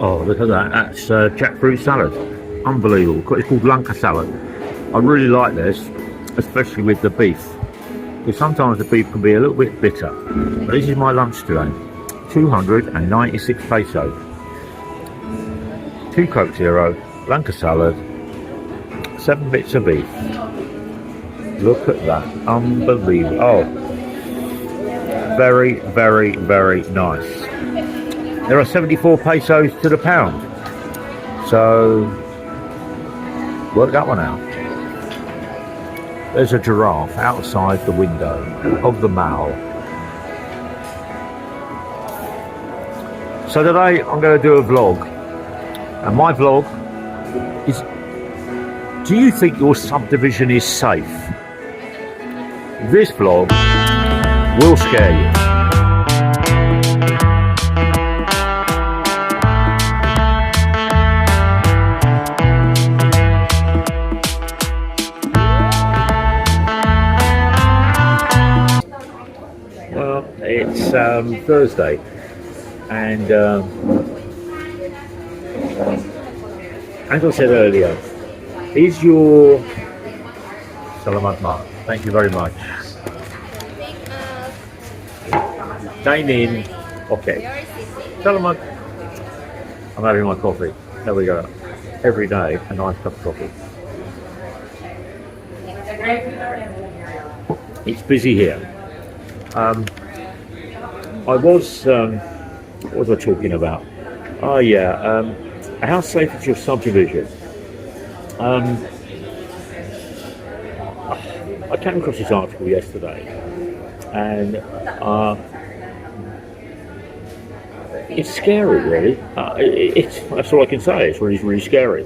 Oh, look at that. That's jackfruit salad. Unbelievable. It's called lunka salad. I really like this, especially with the beef. Because sometimes the beef can be a little bit bitter. But this is my lunch today. 296 pesos. 2 Coke Zero, lunka salad, 7 bits of beef. Look at that. Unbelievable. Oh. Very, very, very nice. There are 74 pesos to the pound. So, work that one out. There's a giraffe outside the window of the mall. So today I'm going to do a vlog. And my vlog is, do you think your subdivision is safe? This vlog will scare you. Well, it's Thursday, and as I said earlier, is your Salamat Ma. Thank you very much. Dine in. Okay. Salamat. I'm having my coffee. There we go. Every day, a nice cup of coffee. It's busy here. I was, what was I talking about? Oh yeah, how safe is your subdivision? I came across this article yesterday, and it's scary, really. That's all I can say. It's really, really scary.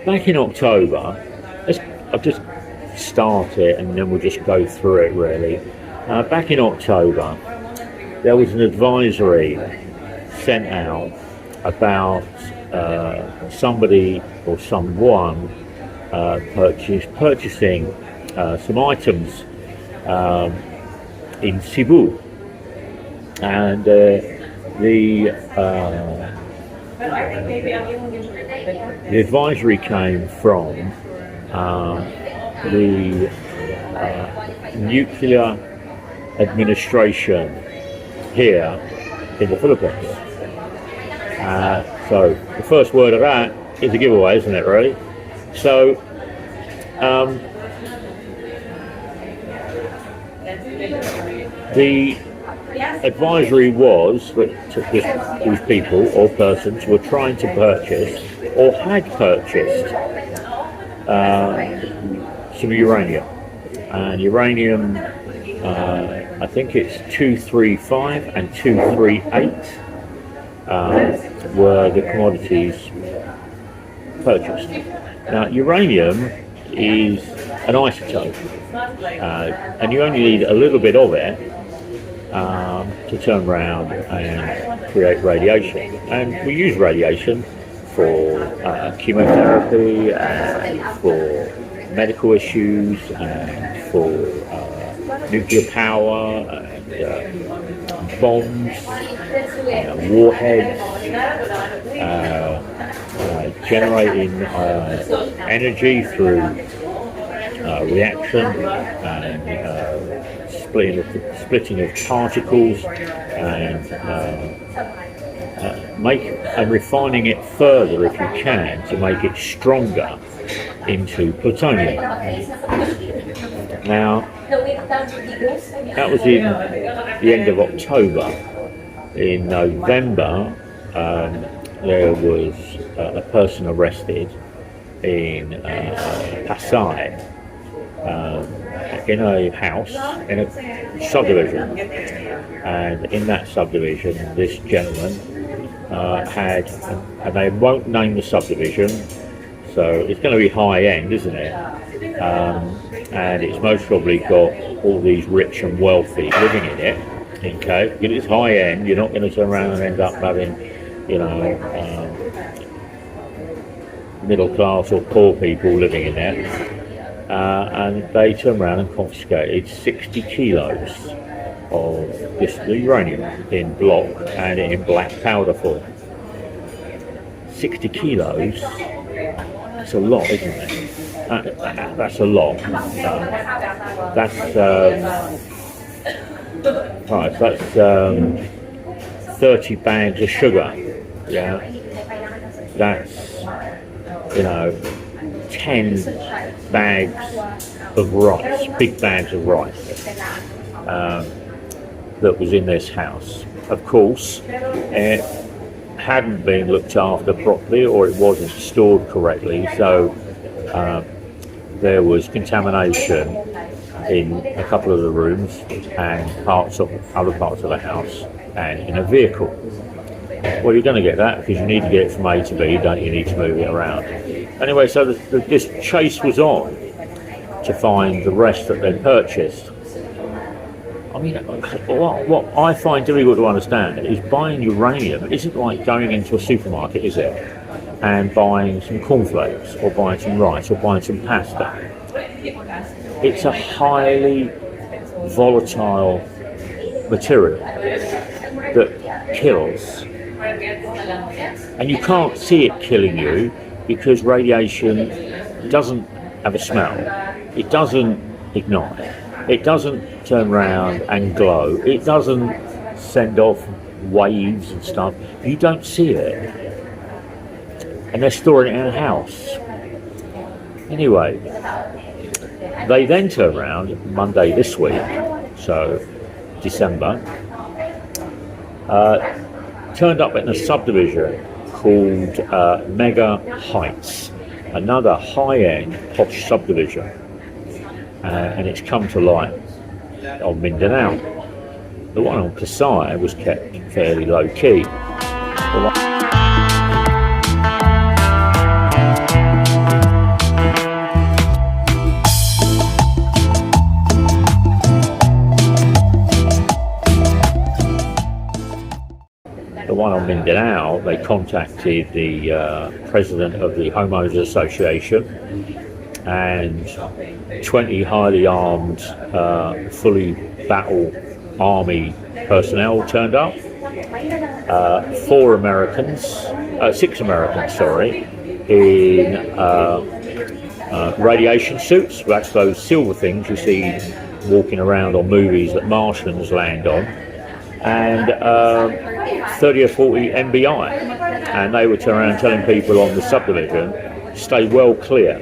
Back in October, I'll just start it and then we'll just go through it, really. Back in October, there was an advisory sent out about somebody or someone purchasing some items in Cebu, and the advisory came from the nuclear administration here in the Philippines. So the first word of that is a giveaway, isn't it, really? So the advisory was that these people or persons were trying to purchase or had purchased some uranium. And uranium, I think it's 235 and 238 were the commodities purchased. Now, uranium is an isotope, and you only need a little bit of it to turn around and create radiation. And we use radiation for chemotherapy and for medical issues and for nuclear power and bombs, warheads, generating energy through reaction and splitting of particles, and refining it further if you can to make it stronger into plutonium. Now, that was in the end of October. In November, there was a person arrested in Pasay, in a house, in a subdivision. And in that subdivision, this gentleman had, and they won't name the subdivision, so it's going to be high end, isn't it? And it's most probably got all these rich and wealthy living in it. Okay, if it's high end, you're not going to turn around and end up having, middle class or poor people living in there. And they turned around and confiscated 60 kilos of the uranium in block and in black powder form. 60 kilos, that's a lot, isn't it? That's a lot. That's right, that's 30 bags of sugar. Yeah, that's 10 bags of rice, big bags of rice that was in this house. Of course, it hadn't been looked after properly, or it wasn't stored correctly, so there was contamination in a couple of the rooms and other parts of the house and in a vehicle. Well, you're going to get that because you need to get it from A to B, don't you? Need to move it around. Anyway, so this chase was on to find the rest that they'd purchased. I mean, what I find difficult to understand is buying uranium isn't like going into a supermarket, is it? And buying some cornflakes, or buying some rice, or buying some pasta. It's a highly volatile material that kills. And you can't see it killing you because radiation doesn't have a smell. It doesn't ignite. It doesn't turn around and glow. It doesn't send off waves and stuff. You don't see it. And they're storing it in a house. Anyway, they then turn around Monday this week, so December, turned up in a subdivision called Mega Heights, another high-end posh subdivision, and it's come to light on Mindanao. The one on Pasay was kept fairly low-key. The one on Mandaue, they contacted the president of the Homeowners Association, and 20 highly armed, fully battle army personnel turned up. 6 Americans, in radiation suits. That's those silver things you see walking around on movies that Martians land on. And 30 or 40 MBI, and they would turn around telling people on the subdivision, stay well clear.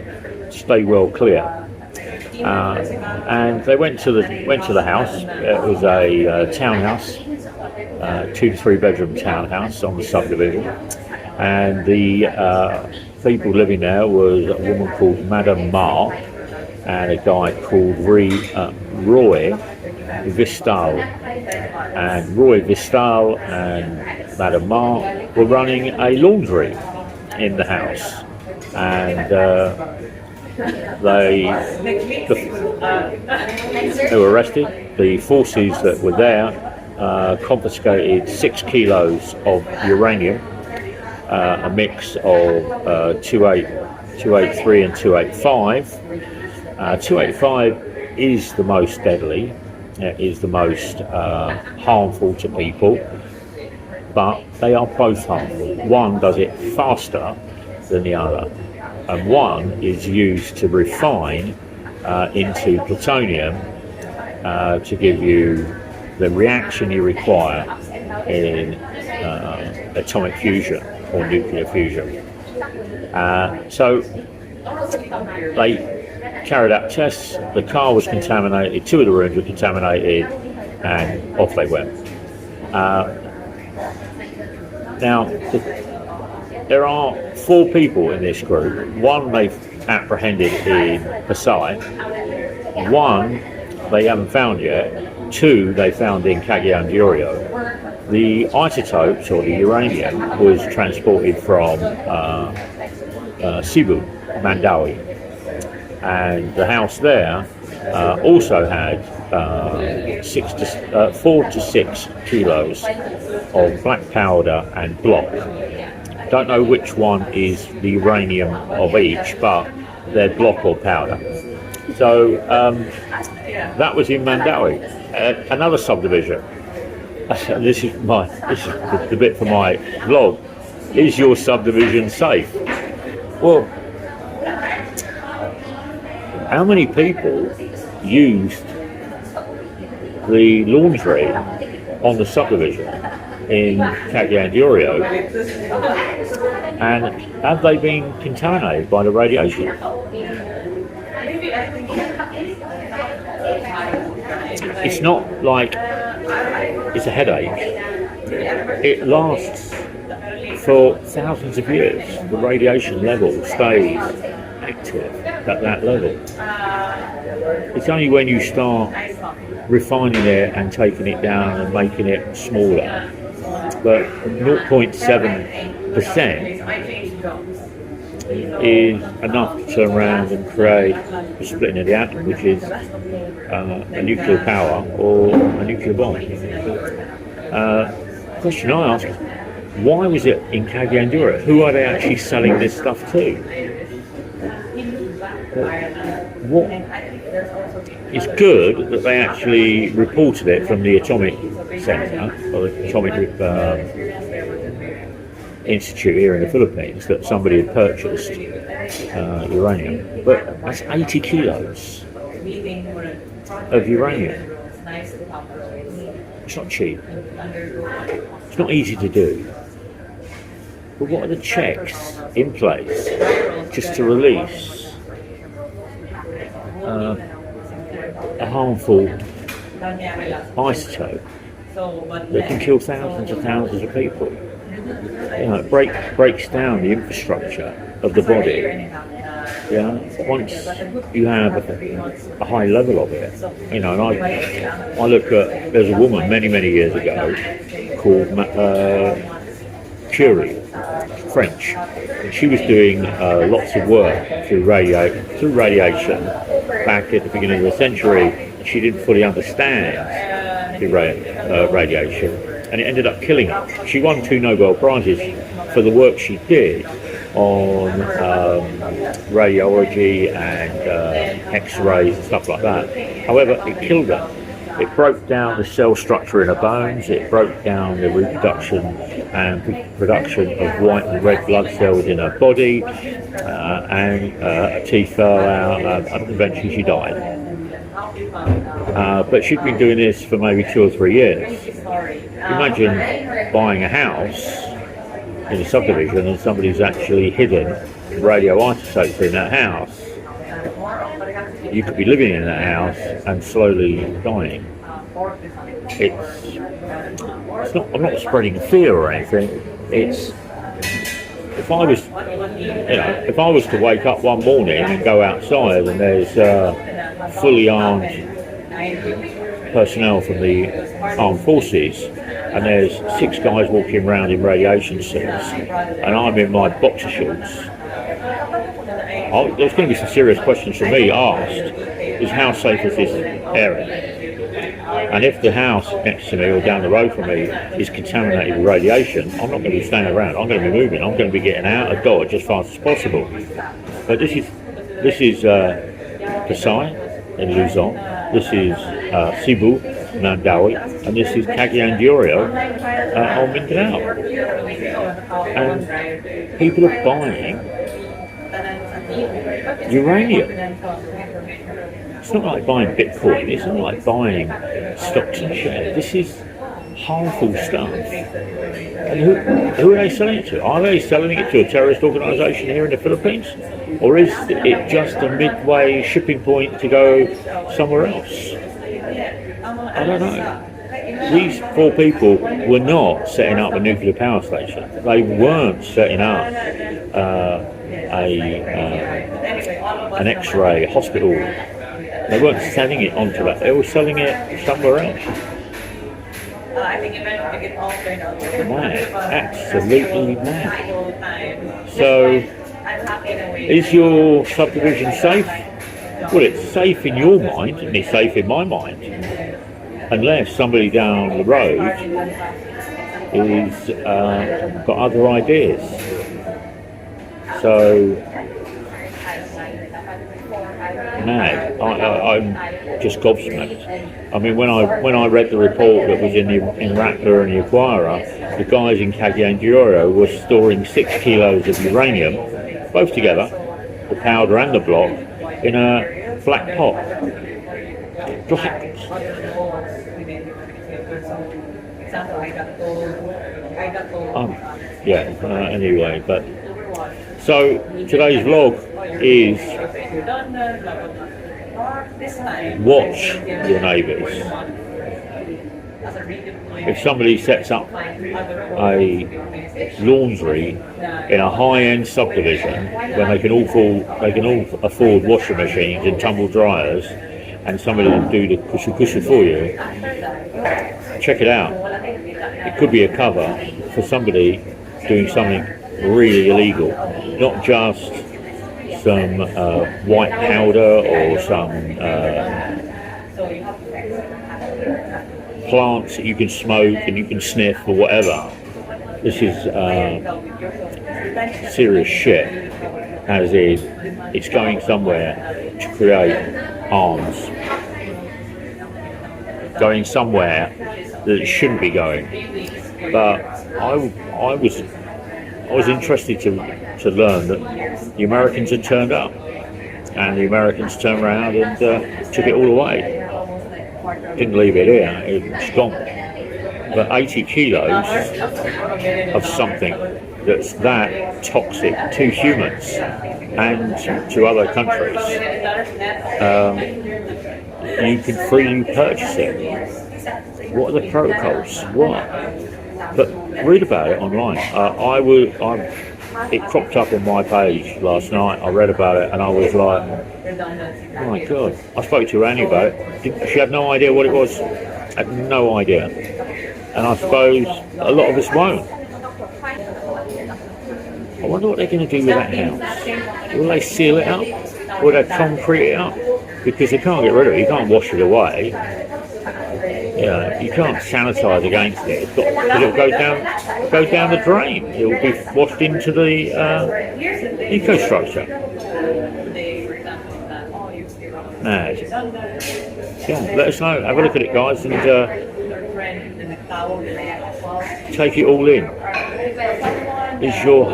And they went to the house. It was a townhouse, 2 to 3 bedroom townhouse on the subdivision, and the people living there was a woman called Madame Ma and a guy called Roy Vistal. And Roy Vistal and Madame Ma were running a laundry in the house, and they were arrested. The forces that were there confiscated 6 kilos of uranium, a mix of 283 and 285. 285 is the most deadly. It is the most harmful to people, but they are both harmful. One does it faster than the other, and one is used to refine into plutonium to give you the reaction you require in atomic fusion or nuclear fusion. So they carried out tests. The car was contaminated, 2 of the rooms were contaminated, and off they went. Now, there are 4 people in this group. 1 they've apprehended in Pasay, 1 they haven't found yet, 2 they found in Cagayan. The isotopes, or the uranium, was transported from Cebu, Mandaue. And the house there also had 4 to 6 kilos of black powder and block. Don't know which one is the uranium of each, but they're block or powder. So that was in Mandaue. another subdivision. This is the bit for my blog. Is your subdivision safe? Well, how many people used the laundry on the subdivision in Cagayan, and have they been contaminated by the radiation? It's not like it's a headache. It lasts for thousands of years. The radiation level stays active at that level. It's only when you start refining it and taking it down and making it smaller. But 0.7% is enough to turn around and create a splitting of the atom, which is a nuclear power or a nuclear bomb. The question I ask is, why was it in Cagayan? Who are they actually selling this stuff to? What? It's good that they actually reported it from the Atomic Center, or the Atomic Institute here in the Philippines, that somebody had purchased uranium, but that's 80 kilos of uranium. It's not cheap. It's not easy to do. But what are the checks in place just to release a harmful isotope that can kill thousands and thousands of people? It breaks down the infrastructure of the body. Once you have a high level of it, and I look at, there's a woman many years ago called Curie, French. She was doing lots of work through radiation back at the beginning of the century. She didn't fully understand the radiation, and it ended up killing her. She won 2 Nobel Prizes for the work she did on radiology and X-rays and stuff like that. However, it killed her. It broke down the cell structure in her bones, it broke down the reproduction and production of white and red blood cells in her body, and her teeth fell out, and eventually she died. But she'd been doing this for maybe 2 or 3 years. Imagine buying a house in a subdivision and somebody's actually hidden radioisotopes in that house. You could be living in that house and slowly dying. It's not. I'm not spreading fear or anything. It's, if I was to wake up one morning and go outside and there's fully armed personnel from the armed forces, and there's 6 guys walking around in radiation suits, and I'm in my boxer shorts, there's going to be some serious questions for me asked, is how safe is this area? And if the house next to me or down the road from me is contaminated with radiation, I'm not going to be staying around. I'm going to be moving. I'm going to be getting out of Dodge as fast as possible. But this is Pasay in Luzon. This is Cebu, Mandaue, and this is Cagayan on Mindanao. And people are buying uranium. It's not like buying Bitcoin. It's not like buying stocks and shares. This is harmful stuff. And who are they selling it to? Are they selling it to a terrorist organisation here in the Philippines? Or is it just a midway shipping point to go somewhere else? I don't know. These 4 people were not setting up a nuclear power station. They weren't setting up an X-ray hospital. They weren't selling it onto that. They were selling it somewhere else. Mad. Absolutely mad. So, is your subdivision safe? Well, it's safe in your mind, and it's safe in my mind. Unless somebody down the road is got other ideas. So mad. I'm just gobsmacked. I mean, when I read the report that was in Rappler and the Acquirer, the guys in Cagayan were storing 6 kilos of uranium, both together, the powder and the block, in a black pot. Anyway, but so today's vlog is watch your neighbours. If somebody sets up a laundry in a high-end subdivision when they can all afford washing machines and tumble dryers, and somebody will do the cushion for you, check it out. It could be a cover for somebody doing something really illegal, not just some white powder or some plants that you can smoke and you can sniff or whatever. This is serious shit, as in it's going somewhere to create arms, going somewhere that it shouldn't be going. But I was interested to learn that the Americans had turned up, and the Americans turned around and took it all away. Didn't leave it here, it's gone. But 80 kilos of something that's that toxic to humans and to other countries, you can freely purchase it. What are the protocols? What? But read about it online. It cropped up on my page last night. I read about it and I was like, oh my god. I spoke to Annie about it. She had no idea what it was. Had no idea. And I suppose a lot of us won't. I wonder what they're going to do with that house. Will they seal it up? Will they concrete it up? Because they can't get rid of it. You can't wash it away. Yeah, you can't sanitise against it. It'll go down the drain. It will be washed into the ecostructure. Mad. Yeah, let us know. Have a look at it, guys, and take it all in. Is your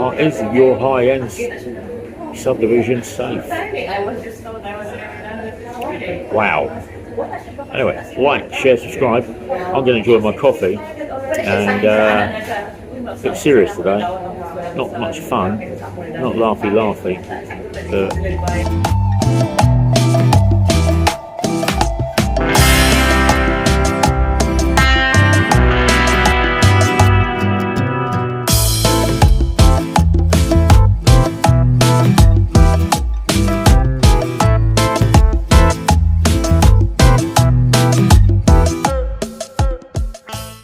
high-end subdivision safe? Wow. Anyway, like, share, subscribe. I'm going to enjoy my coffee, and a bit serious today. Not much fun, not laughy, but